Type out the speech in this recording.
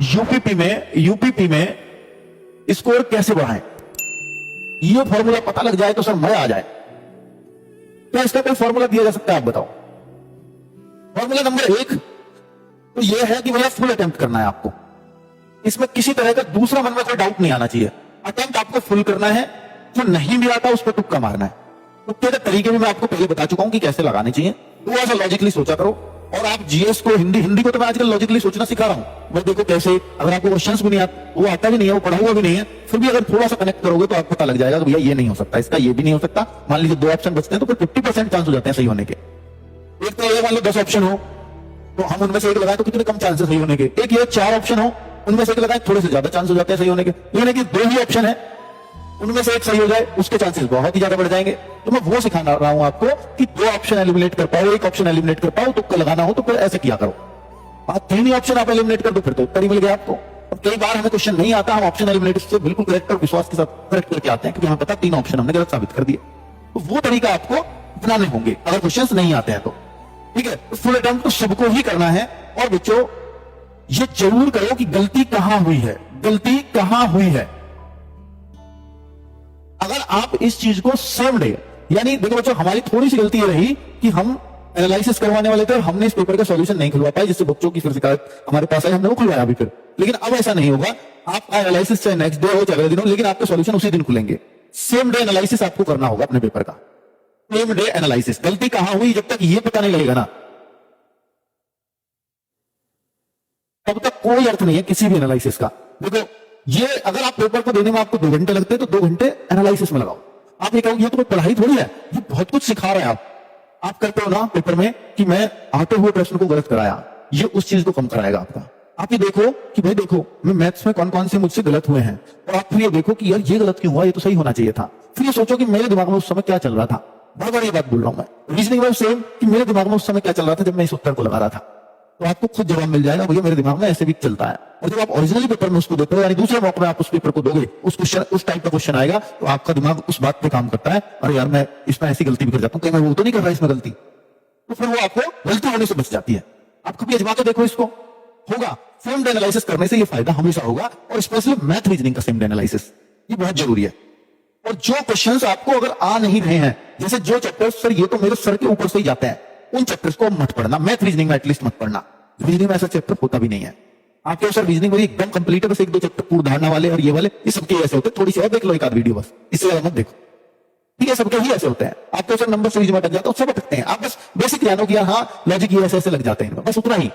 UPP में score कैसे बढ़ाएं, ये फॉर्मूला पता लग जाए तो सर मजा आ जाए। क्या इसका कोई फॉर्मूला दिया जा सकता है, आप बताओ। फॉर्मूला नंबर 1 तो यह है कि भैया फुल अटेम्प्ट करना है आपको, इसमें किसी तरह का दूसरा मन में कोई डाउट नहीं आना चाहिए। अटेम्प्ट आपको फुल करना है, जो नहीं भी आता उस पर तुक्का मारना है। तुक्के के तरीके भी मैं आपको पहले बता चुका हूं कि कैसे लगाने चाहिए। थोड़ा सा लॉजिकली सोचा करो। और आप जीएस को, हिंदी को तो मैं आजकल लॉजिकली सोचना सिखा रहा हूं। मैं देखो कैसे, अगर आपको क्वेश्चंस भी नहीं आता, वो आता भी नहीं है, वो पढ़ा हुआ भी नहीं है, फिर भी अगर थोड़ा सा कनेक्ट करोगे तो आपको पता लग जाएगा कि भैया ये नहीं हो सकता, इसका ये भी नहीं हो सकता। मान लीजिए 2 ऑप्शन बचते हैं तो फिर 50% चांस हो जाते हैं सही होने के। एक तो ये मान लो 10 ऑप्शन हो तो हम उनमें से एक लगाए तो कितने कम चांसेस सही होने के। एक ये 4 ऑप्शन हो, उनमें से एक लगाए थोड़े से ज्यादा चांस हो जाते हैं सही होने के। लेकिन कि 2 ही ऑप्शन है, उनमें से एक सही हो जाए, उसके चांसेस बहुत ही ज्यादा बढ़ जाएंगे। तो मैं वो सिखा रहा हूं आपको कि 2 ऑप्शन एलिमिनेट कर पाओ, एक ऑप्शन एलिमिनेट कर पाओ, तुक्का लगाना हो तो फिर ऐसे किया करो। 3 ही ऑप्शन आप एलिमिनेट कर दो, फिर तो उत्तर ही मिल गया आपको। अब कई बार हमें क्वेश्चन नहीं आता, हम ऑप्शन एलिमिनेट से बिल्कुल करेक्ट और विश्वास के साथ करेक्ट करके आते हैं, क्योंकि हमें पता 3 ऑप्शन हमने गलत साबित कर दिए। तो वो तरीका आपको अपनाने होंगे अगर क्वेश्चन नहीं आते हैं तो। ठीक है, तो फुल अटेम्प्ट तो सबको ही करना है। और बच्चों ये जरूर करो कि गलती कहां हुई है, गलती कहां हुई है। अगर आप इस चीज को सेम डे, यानी देखो बच्चों, हमारी थोड़ी सी गलती ये रही कि हम एनालिसिस करवाने वाले थे और हमने इस पेपर का सॉल्यूशन नहीं खुलवा पाए, जिससे बच्चों की फिर शिकायत हमारे पास आई, हमने वो खुलवाया अभी फिर। लेकिन अब ऐसा नहीं होगा, आपका एनालिसिस चाहे नेक्स्ट डे हो चाहे अगले दिन हो, लेकिन आपके सॉल्यूशन उसी दिन खुलेंगे। सेम डे एनालिसिस आपको करना होगा अपने पेपर का, सेम डे एनालिसिस। गलती कहां हुई जब तक ये पता नहीं लगेगा ना, तब तक कोई अर्थ नहीं है किसी भी एनालिसिस का। देखो ये अगर आप पेपर को देने में आपको 2 घंटे लगते हैं तो 2 घंटे एनालिसिस में लगाओ। आप ये कहोगे ये तो पढ़ाई थोड़ी है, ये बहुत कुछ सिखा रहे हैं आप करते हो ना पेपर में कि मैं आते हुए प्रश्न को गलत कराया, ये उस चीज को कम कराएगा आपका। आप ये देखो कि भाई देखो मैं मैथ्स में कौन कौन से मुझसे गलत हुए हैं, और आप फिर ये देखो कि यार ये गलत क्यों हुआ, ये तो सही होना चाहिए था। फिर ये सोचो कि मेरे दिमाग में उस समय क्या चल रहा था। बार बार ये बात बोल रहा हूं मैं, रीजनिंग में सेम कि मेरे दिमाग में उस समय क्या चल रहा था जब मैं इस उत्तर को लगा रहा था। तो आपको खुद जवाब मिल जाएगा, भैया मेरे दिमाग में ऐसे भी चलता है। और जब आप ओरिजिनली पेपर में उसको देते हो, यानी दूसरे मौके में आप उस पेपर को दोगे, उस टाइप का क्वेश्चन आएगा, तो आपका दिमाग उस बात पे काम करता है, अरे यार मैं इसमें ऐसी गलती भी कर जाता हूं, कहीं मैं वो तो नहीं कर रहा इसमें गलती। तो फिर वो आपको गलती होने से बच जाती है। आप कभी अजमा के देखो इसको, होगा। सेम डे एनालिसिस करने से ये फायदा हमेशा होगा, और स्पेशली मैथ रीजनिंग का सेम डे एनालिसिस ये बहुत जरूरी है। और जो क्वेश्चंस आपको अगर आ नहीं रहे हैं, जैसे जो चैप्टर्स सर ये तो मेरे सर के ऊपर से ही जाते हैं, उन चैप्टर्स को मत पढ़ना। मैथ रीजनिंग में एटलीस्ट मत पढ़ना, रीजनिंग में ऐसा चैप्टर होता भी नहीं है। आपके सर रीजनिंग में एकदम कंप्लीट है, बस 1-2 चैप्टर पूर्ण धारणा वाले और ये वाले, ये सबके ऐसे होते हैं। थोड़ी सी और देख लो, एक आध वीडियो बस, इससे ज्यादा मत देखो। ठीक है, सबके ही ऐसे होते हैं। आपके सर नंबर सीरीज में अटक जाता है, सब अटकते हैं। आप बस बेसिक जानो कि हाँ लॉजिक ये ऐसे ऐसे लग जाते हैं, बस उतना ही।